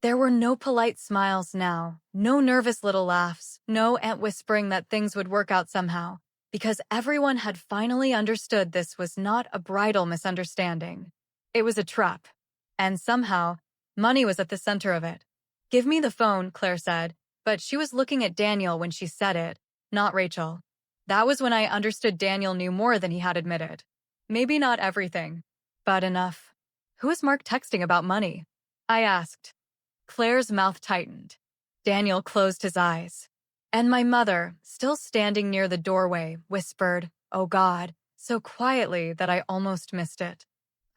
There were no polite smiles now, no nervous little laughs, no aunt whispering that things would work out somehow. because everyone had finally understood this was not a bridal misunderstanding. It was a trap. And somehow, money was at the center of it. "Give me the phone," Claire said, but she was looking at Daniel when she said it, not Rachel. That was when I understood Daniel knew more than he had admitted. Maybe not everything, but enough. "Who is Mark texting about money?" I asked. Claire's mouth tightened. Daniel closed his eyes. And my mother, still standing near the doorway, whispered, "Oh God," so quietly that I almost missed it.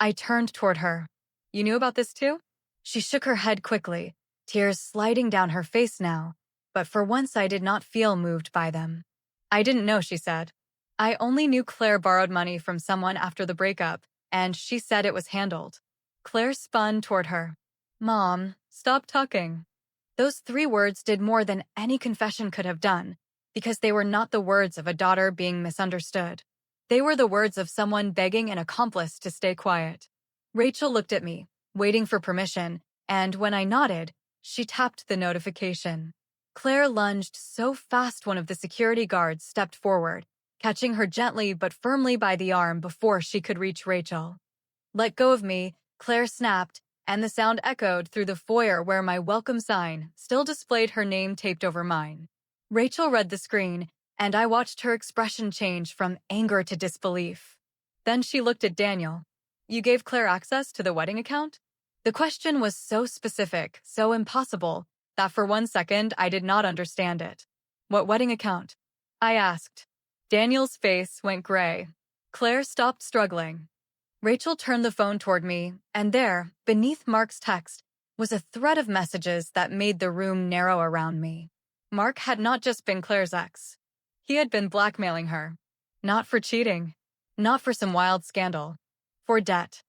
I turned toward her. "You knew about this too?" She shook her head quickly, tears sliding down her face now, but for once I did not feel moved by them. "I didn't know," she said. "I only knew Claire borrowed money from someone after the breakup, and she said it was handled." Claire spun toward her. "Mom, stop talking." Those 3 words did more than any confession could have done, because they were not the words of a daughter being misunderstood. They were the words of someone begging an accomplice to stay quiet. Rachel looked at me, waiting for permission, and when I nodded, she tapped the notification. Claire lunged so fast one of the security guards stepped forward, catching her gently but firmly by the arm before she could reach Rachel. "Let go of me," Claire snapped, and the sound echoed through the foyer where my welcome sign still displayed her name taped over mine. Rachel read the screen, and I watched her expression change from anger to disbelief. Then she looked at Daniel. "You gave Claire access to the wedding account?" The question was so specific, so impossible, that for 1 second I did not understand it. "What wedding account?" I asked. Daniel's face went gray. Claire stopped struggling. Rachel turned the phone toward me, and there, beneath Mark's text, was a thread of messages that made the room narrow around me. Mark had not just been Claire's ex. He had been blackmailing her. Not for cheating. Not for some wild scandal. For debt.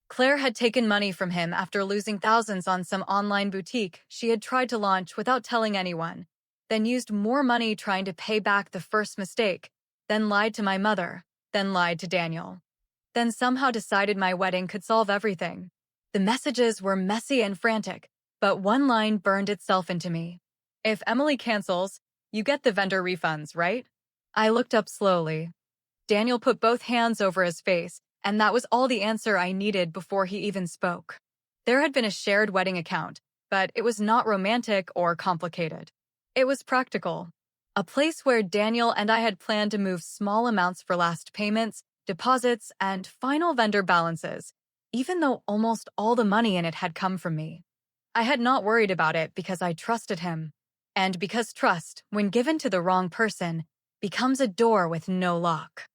Claire had taken money from him after losing thousands on some online boutique she had tried to launch without telling anyone, then used more money trying to pay back the first mistake, then lied to my mother, then lied to Daniel. Then somehow decided my wedding could solve everything. The messages were messy and frantic, but one line burned itself into me. "If Emily cancels, you get the vendor refunds, right?" I looked up slowly. Daniel put both hands over his face, and that was all the answer I needed before he even spoke. There had been a shared wedding account, but it was not romantic or complicated. It was practical. A place where Daniel and I had planned to move small amounts for last payments, deposits, and final vendor balances, even though almost all the money in it had come from me. I had not worried about it because I trusted him. And because trust, when given to the wrong person, becomes a door with no lock.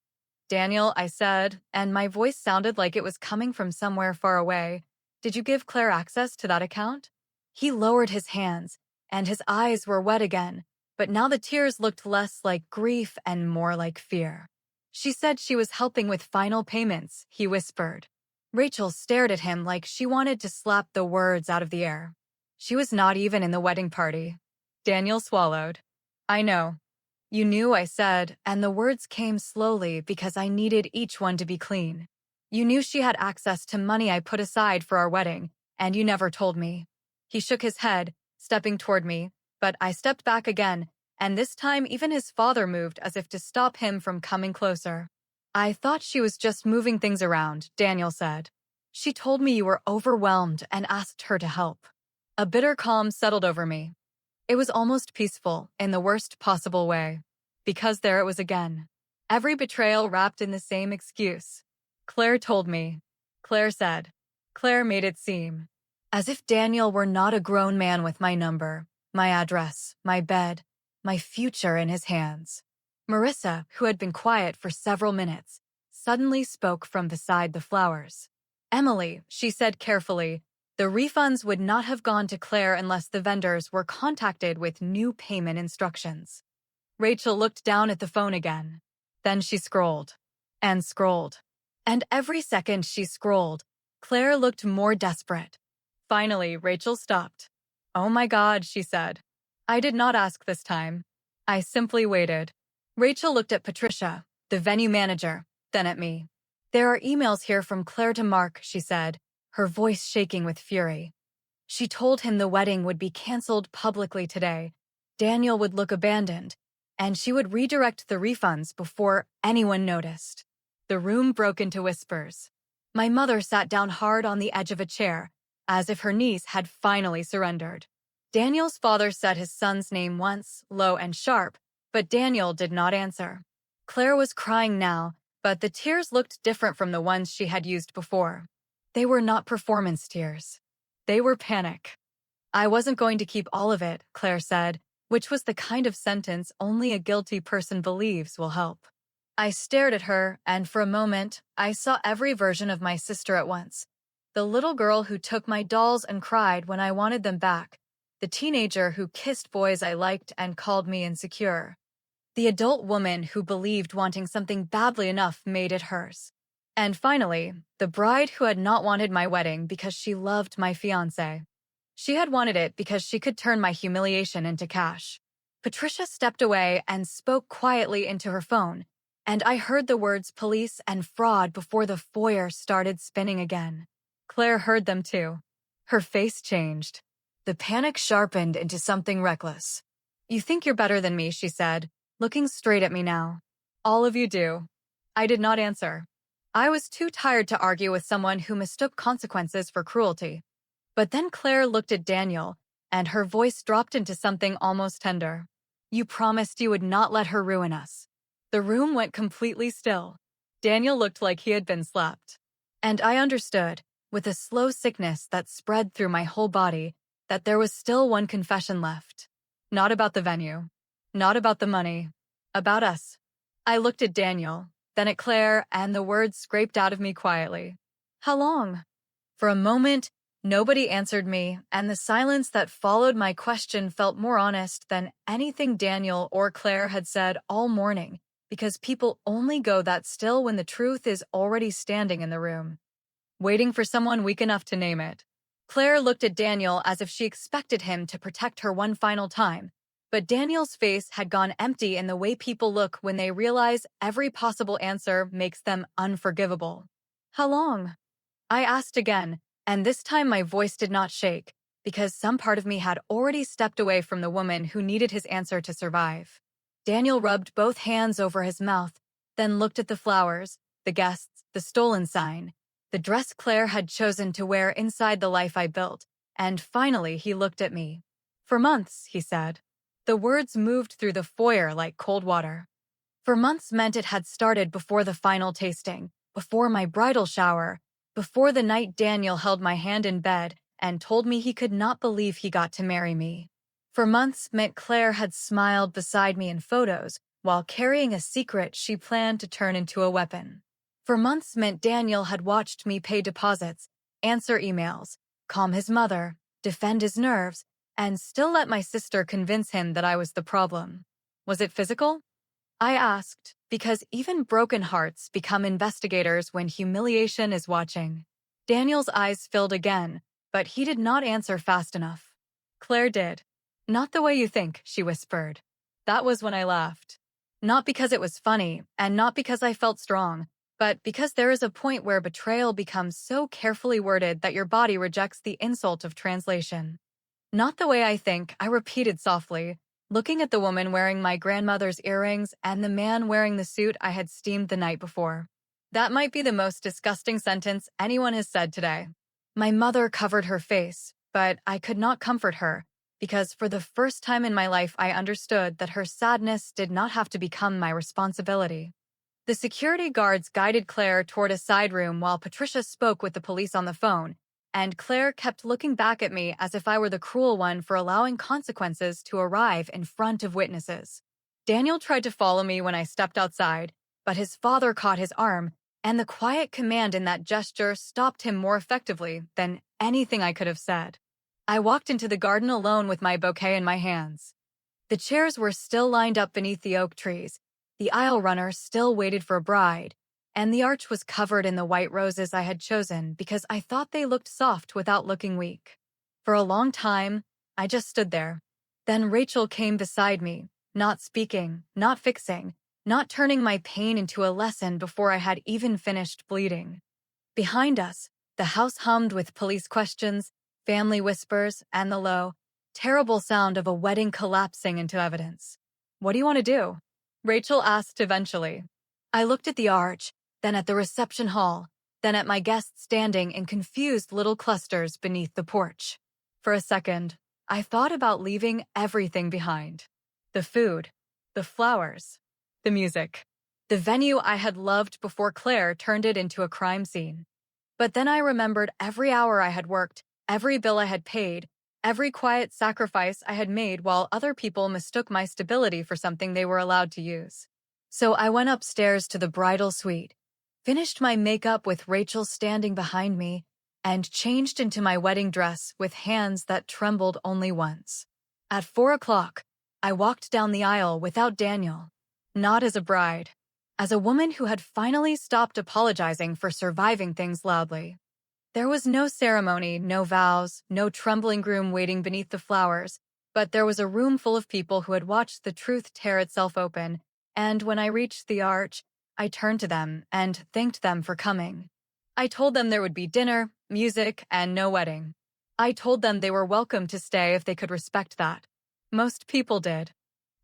"Daniel," I said, and my voice sounded like it was coming from somewhere far away, "did you give Claire access to that account?" He lowered his hands, and his eyes were wet again, but now the tears looked less like grief and more like fear. "She said she was helping with final payments," he whispered. Rachel stared at him like she wanted to slap the words out of the air. "She was not even in the wedding party." Daniel swallowed. "I know." "You knew," I said, and the words came slowly because I needed each one to be clean. "You knew she had access to money I put aside for our wedding, and you never told me." He shook his head, stepping toward me, but I stepped back again, and this time even his father moved as if to stop him from coming closer. "I thought she was just moving things around," Daniel said. "She told me you were overwhelmed and asked her to help." A bitter calm settled over me. It was almost peaceful, in the worst possible way. Because there it was again. Every betrayal wrapped in the same excuse. "Claire told me." Claire said. Claire made it seem. As if Daniel were not a grown man with my number, my address, my bed, my future in his hands. Marissa, who had been quiet for several minutes, suddenly spoke from beside the flowers. "Emily," she said carefully, "the refunds would not have gone to Claire unless the vendors were contacted with new payment instructions." Rachel looked down at the phone again. Then she scrolled. And scrolled. And every second she scrolled, Claire looked more desperate. Finally, Rachel stopped. "Oh my God," she said. I did not ask this time. I simply waited. Rachel looked at Patricia, the venue manager, then at me. "There are emails here from Claire to Mark," she said, her voice shaking with fury. She told him the wedding would be canceled publicly today. Daniel would look abandoned, and she would redirect the refunds before anyone noticed. The room broke into whispers. My mother sat down hard on the edge of a chair, as if her niece had finally surrendered. Daniel's father said his son's name once, low and sharp, but Daniel did not answer. Claire was crying now, but the tears looked different from the ones she had used before. They were not performance tears. They were panic. I wasn't going to keep all of it, Claire said, which was the kind of sentence only a guilty person believes will help. I stared at her, and for a moment, I saw every version of my sister at once. The little girl who took my dolls and cried when I wanted them back. The teenager who kissed boys I liked and called me insecure. The adult woman who believed wanting something badly enough made it hers. And finally, the bride who had not wanted my wedding because she loved my fiancé. She had wanted it because she could turn my humiliation into cash. Patricia stepped away and spoke quietly into her phone, and I heard the words police and fraud before the foyer started spinning again. Claire heard them too. Her face changed. The panic sharpened into something reckless. "You think you're better than me," she said, looking straight at me now. "All of you do." I did not answer. I was too tired to argue with someone who mistook consequences for cruelty. But then Claire looked at Daniel, and her voice dropped into something almost tender. "You promised you would not let her ruin us." The room went completely still. Daniel looked like he had been slapped. And I understood, with a slow sickness that spread through my whole body, that there was still one confession left. Not about the venue. Not about the money. About us. I looked at Daniel, then at Claire, and the words scraped out of me quietly. "How long?" For a moment, nobody answered me, and the silence that followed my question felt more honest than anything Daniel or Claire had said all morning, because people only go that still when the truth is already standing in the room, waiting for someone weak enough to name it. Claire looked at Daniel as if she expected him to protect her one final time, but Daniel's face had gone empty in the way people look when they realize every possible answer makes them unforgivable. "How long?" I asked again, and this time my voice did not shake, because some part of me had already stepped away from the woman who needed his answer to survive. Daniel rubbed both hands over his mouth, then looked at the flowers, the guests, the stolen sign, the dress Claire had chosen to wear inside the life I built, and finally he looked at me. "For months," he said. The words moved through the foyer like cold water. For months meant it had started before the final tasting, before my bridal shower, before the night Daniel held my hand in bed and told me he could not believe he got to marry me. For months meant Claire had smiled beside me in photos while carrying a secret she planned to turn into a weapon. For months meant Daniel had watched me pay deposits, answer emails, calm his mother, defend his nerves, and still let my sister convince him that I was the problem. Was it physical? I asked, because even broken hearts become investigators when humiliation is watching. Daniel's eyes filled again, but he did not answer fast enough. Claire did. "Not the way you think," she whispered. That was when I laughed. Not because it was funny, and not because I felt strong, but because there is a point where betrayal becomes so carefully worded that your body rejects the insult of translation. "Not the way I think," I repeated softly, looking at the woman wearing my grandmother's earrings and the man wearing the suit I had steamed the night before. That might be the most disgusting sentence anyone has said today. My mother covered her face, but I could not comfort her, because for the first time in my life I understood that her sadness did not have to become my responsibility. The security guards guided Claire toward a side room while Patricia spoke with the police on the phone, and Claire kept looking back at me as if I were the cruel one for allowing consequences to arrive in front of witnesses. Daniel tried to follow me when I stepped outside, but his father caught his arm, and the quiet command in that gesture stopped him more effectively than anything I could have said. I walked into the garden alone with my bouquet in my hands. The chairs were still lined up beneath the oak trees, the aisle runner still waited for a bride, and the arch was covered in the white roses I had chosen because I thought they looked soft without looking weak. For a long time, I just stood there. Then Rachel came beside me, not speaking, not fixing, not turning my pain into a lesson before I had even finished bleeding. Behind us, the house hummed with police questions, family whispers, and the low, terrible sound of a wedding collapsing into evidence. What do you want to do? Rachel asked eventually. I looked at the arch, then at the reception hall, then at my guests standing in confused little clusters beneath the porch. For a second, I thought about leaving everything behind. The food, the flowers, the music, the venue I had loved before Claire turned it into a crime scene. But then I remembered every hour I had worked, every bill I had paid, every quiet sacrifice I had made while other people mistook my stability for something they were allowed to use. So I went upstairs to the bridal suite, finished my makeup with Rachel standing behind me, and changed into my wedding dress with hands that trembled only once. At 4 o'clock, I walked down the aisle without Daniel, not as a bride, as a woman who had finally stopped apologizing for surviving things loudly. There was no ceremony, no vows, no trembling groom waiting beneath the flowers, but there was a room full of people who had watched the truth tear itself open, and when I reached the arch, I turned to them and thanked them for coming. I told them there would be dinner, music, and no wedding. I told them they were welcome to stay if they could respect that. Most people did.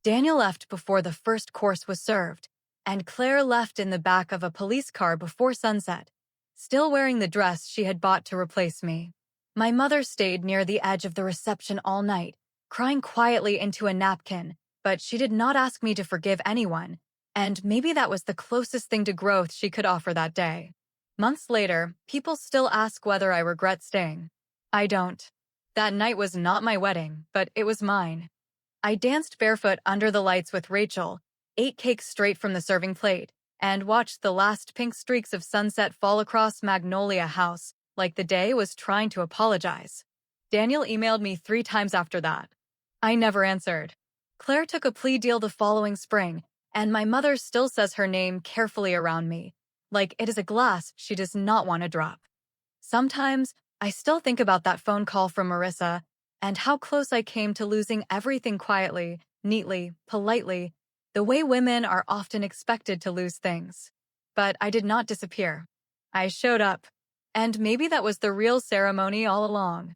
Daniel left before the first course was served, and Claire left in the back of a police car before sunset, still wearing the dress she had bought to replace me. My mother stayed near the edge of the reception all night, crying quietly into a napkin, but she did not ask me to forgive anyone, and maybe that was the closest thing to growth she could offer that day. Months later, people still ask whether I regret staying. I don't. That night was not my wedding, but it was mine. I danced barefoot under the lights with Rachel, ate cake straight from the serving plate, and watched the last pink streaks of sunset fall across Magnolia House like the day was trying to apologize. Daniel emailed me 3 times after that. I never answered. Claire took a plea deal the following spring, and my mother still says her name carefully around me, like it is a glass she does not want to drop. Sometimes, I still think about that phone call from Marissa and how close I came to losing everything quietly, neatly, politely, the way women are often expected to lose things. But I did not disappear. I showed up. And maybe that was the real ceremony all along.